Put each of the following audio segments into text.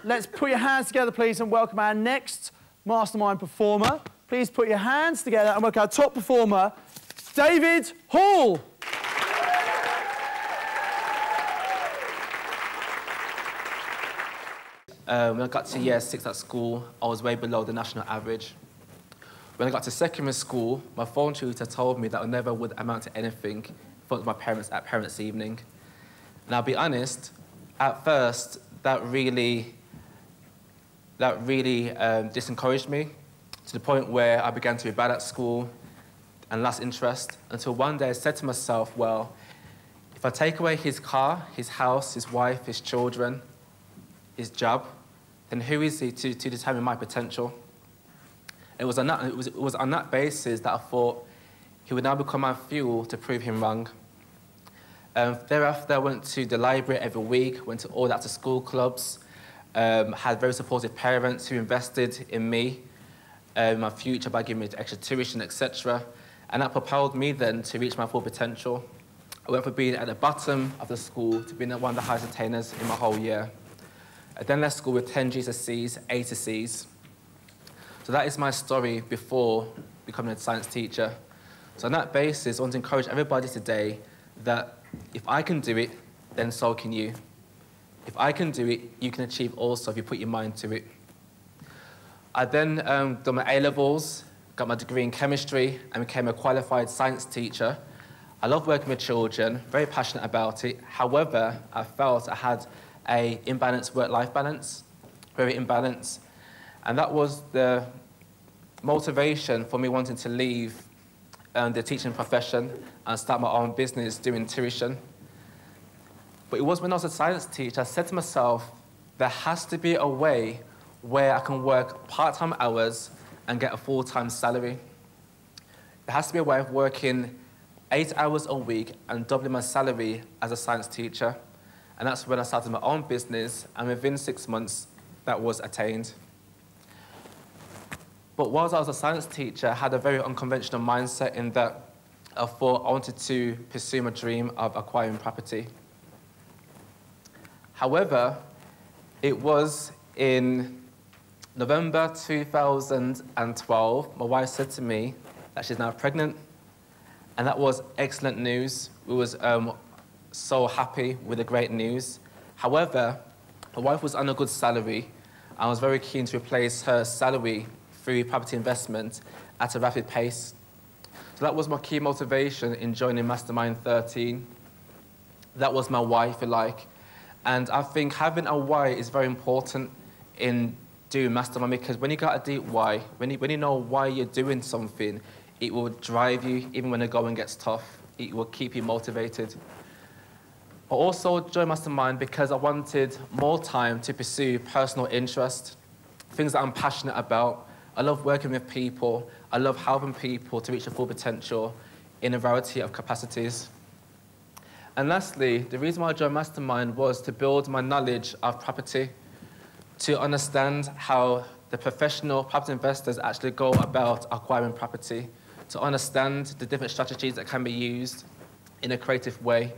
let's put your hands together, please, and welcome our next mastermind performer. Please put your hands together and welcome our top performer, David Hall. When I got to year 6 at school, I was way below the national average. When I got to secondary school, my phone tutor told me that I never would amount to anything in front of my parents at parents' evening. And I'll be honest, at first, that really disencouraged me to the point where I began to be bad at school and lost interest, until one day I said to myself, well, if I take away his car, his house, his wife, his children, his job, then who is he to determine my potential? It was on that basis that I thought he would now become my fuel to prove him wrong. Thereafter, I went to the library every week, went to all the after-school clubs, had very supportive parents who invested in me, my future by giving me extra tuition, etc. And that propelled me then to reach my full potential. I went from being at the bottom of the school to being one of the highest attainers in my whole year. I then left school with 10 GCSEs, 8 Cs. So that is my story before becoming a science teacher. So on that basis, I want to encourage everybody today that if I can do it, then so can you. If I can do it, you can achieve also if you put your mind to it. I then done my A-levels, got my degree in chemistry, and became a qualified science teacher. I love working with children, very passionate about it. However, I felt I had an imbalanced work-life balance, very imbalanced. And that was the motivation for me wanting to leave the teaching profession and start my own business doing tuition. But it was when I was a science teacher, I said to myself, there has to be a way where I can work part-time hours and get a full-time salary. There has to be a way of working 8 hours a week and doubling my salary as a science teacher. And that's when I started my own business, and within 6 months, that was attained. But whilst I was a science teacher, I had a very unconventional mindset in that I thought I wanted to pursue my dream of acquiring property. However, it was in November 2012, my wife said to me that she's now pregnant, and that was excellent news. We was so happy with the great news. However, my wife was on a good salary. I was very keen to replace her salary through property investment at a rapid pace. So that was my key motivation in joining Mastermind 13. That was my why, if you like. And I think having a why is very important in doing Mastermind, because when you got a deep why, when you know why you're doing something, it will drive you even when the going gets tough. It will keep you motivated. I also joined Mastermind because I wanted more time to pursue personal interest, things that I'm passionate about. I love working with people. I love helping people to reach their full potential in a variety of capacities. And lastly, the reason why I joined Mastermind was to build my knowledge of property, to understand how the professional property investors actually go about acquiring property, to understand the different strategies that can be used in a creative way,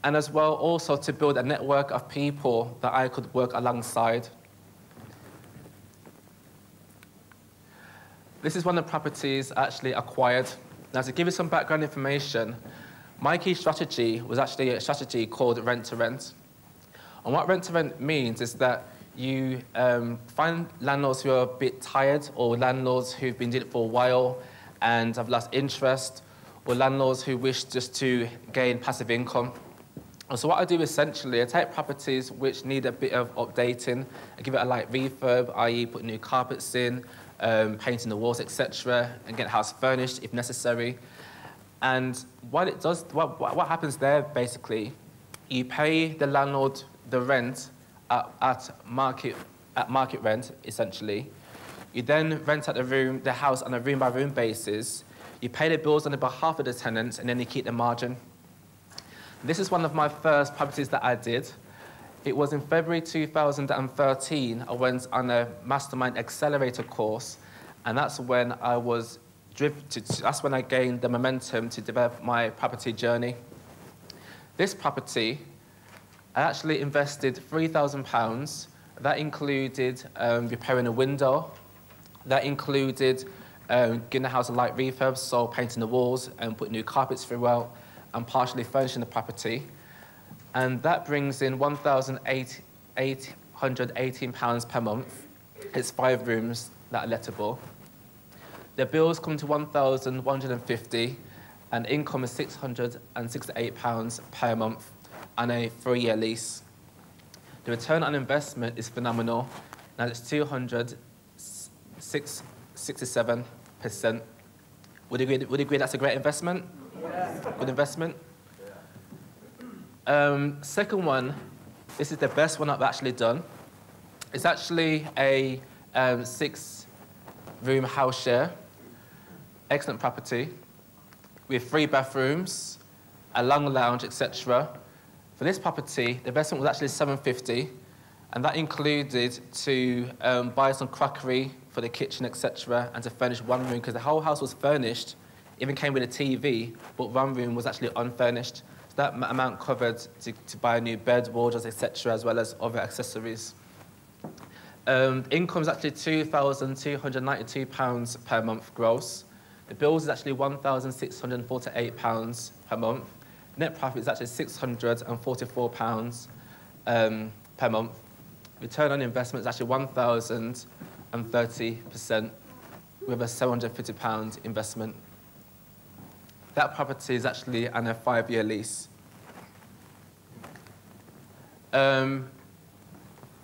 and as well also to build a network of people that I could work alongside. This is one of the properties I actually acquired. Now, to give you some background information, my key strategy was actually a strategy called rent-to-rent. And what rent-to-rent means is that you find landlords who are a bit tired, or landlords who've been doing it for a while and have lost interest, or landlords who wish just to gain passive income. And so what I do essentially, I take properties which need a bit of updating, I give it a light refurb, i.e. put new carpets in, painting the walls, etc., and get the house furnished if necessary. And what it does, what happens there basically, you pay the landlord the rent at market rent, essentially. You then rent out the house on a room-by-room basis. You pay the bills on the behalf of the tenants, and then you keep the margin. This is one of my first properties that I did. It was in February 2013, I went on a Mastermind Accelerator course, and that's when I was that's when I gained the momentum to develop my property journey. This property, I actually invested £3,000 That included repairing a window. That included giving the house a light refurb, so painting the walls and putting new carpets throughout and partially furnishing the property. And that brings in £1,818 per month. It's 5 rooms that are lettable. The bills come to £1,150 and income is £668 per month on a 3-year lease. The return on investment is phenomenal. Now it's 267%. Would you agree that's a great investment? Yeah. Good investment? Yeah. Second one, this is the best one I've actually done. It's actually a 6-room house share, excellent property, with 3 bathrooms, a long lounge, etc. For this property, the investment was actually $750, and that included to buy some crockery for the kitchen, etc., and to furnish 1 room, because the whole house was furnished, even came with a TV, but 1 room was actually unfurnished. So that amount covered to buy a new bed, wardrobes, etc., as well as other accessories. Income is actually £2,292 per month gross. The bills is actually £1,648 per month. Net profit is actually £644 per month. Return on investment is actually 1,030% with a £750 investment. That property is actually on a 5-year lease.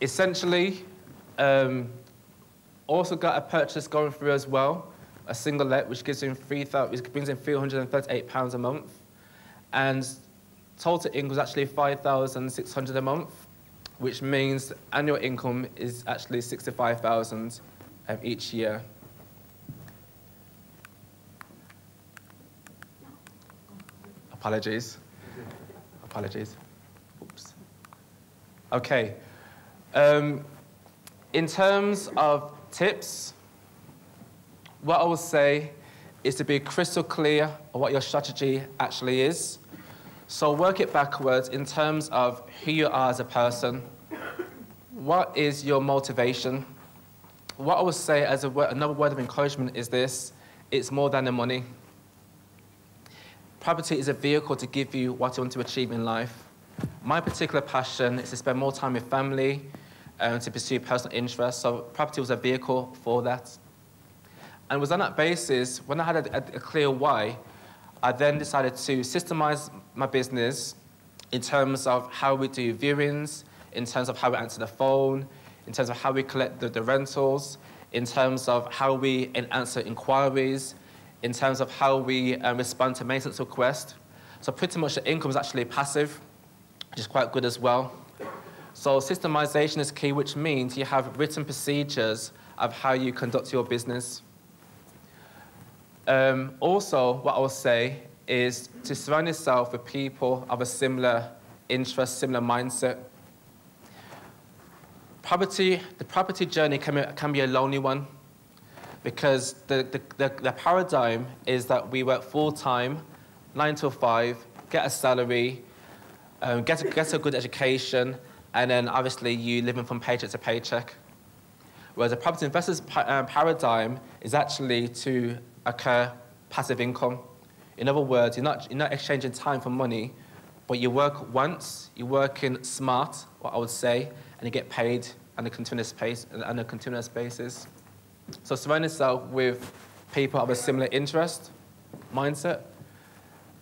Essentially, also got a purchase going through as well, a single let, which brings in £338 a month. And total income is actually $5,600 a month, which means annual income is actually $65,000 each year. Apologies. Oops. Okay. In terms of tips, what I will say is to be crystal clear on what your strategy actually is. So work it backwards in terms of who you are as a person. What is your motivation? What I would say as another word of encouragement is this: it's more than the money. Property is a vehicle to give you what you want to achieve in life. My particular passion is to spend more time with family and to pursue personal interests, so property was a vehicle for that. And it was on that basis, when I had a clear why, I then decided to systemize my business in terms of how we do viewings, in terms of how we answer the phone, in terms of how we collect the rentals, in terms of how we answer inquiries, in terms of how we respond to maintenance requests. So pretty much the income is actually passive, which is quite good as well. So systemization is key, which means you have written procedures of how you conduct your business. Also, what I will say is to surround yourself with people of a similar interest, similar mindset. The property journey can be a lonely one, because the paradigm is that we work full-time, 9 to 5, get a salary, get a good education, and then obviously you living from paycheck to paycheck. Whereas a property investor's paradigm is actually to occur passive income. In other words, you're not exchanging time for money, but you work once, you're working smart, what I would say, and you get paid on a continuous basis. So surround yourself with people of a similar interest, mindset.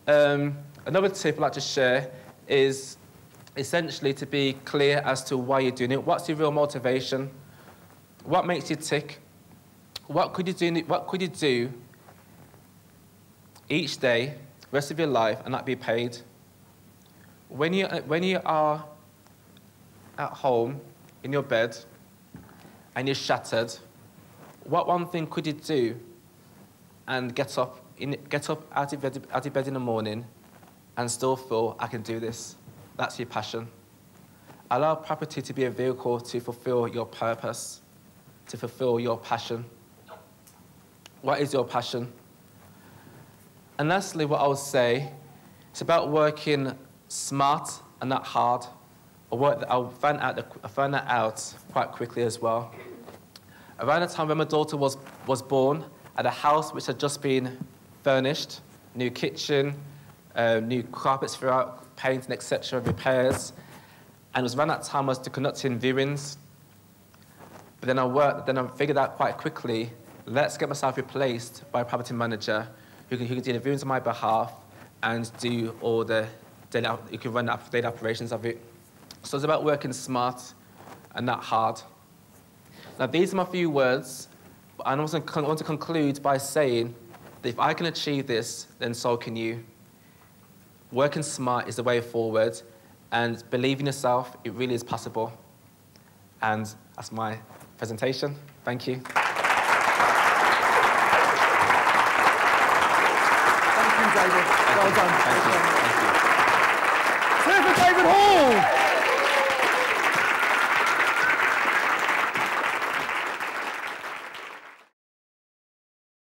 Another tip I'd like to share is essentially to be clear as to why you're doing it. What's your real motivation? What makes you tick? What could you do each day, rest of your life, and not be paid? When you are at home in your bed and you're shattered, what one thing could you do and get up out of bed in the morning and still feel, I can do this? That's your passion. Allow property to be a vehicle to fulfill your purpose, to fulfill your passion. What is your passion? And lastly, what I would say, it's about working smart and not hard. I found that out quite quickly as well. Around the time when my daughter was born, I had a house which had just been furnished, new kitchen, new carpets throughout, painting, etc., repairs. And it was around that time I was conducting viewings. But then I figured out quite quickly, let's get myself replaced by a property manager who can do the viewings on my behalf and do all the you can run the daily operations of it. So it's about working smart and not hard. Now, these are my few words, but I want to conclude by saying that if I can achieve this, then so can you. Working smart is the way forward, and believe in yourself, it really is possible. And that's my presentation. Thank you. Thank you, David. Well done. Thank you. Cheers for David Hall!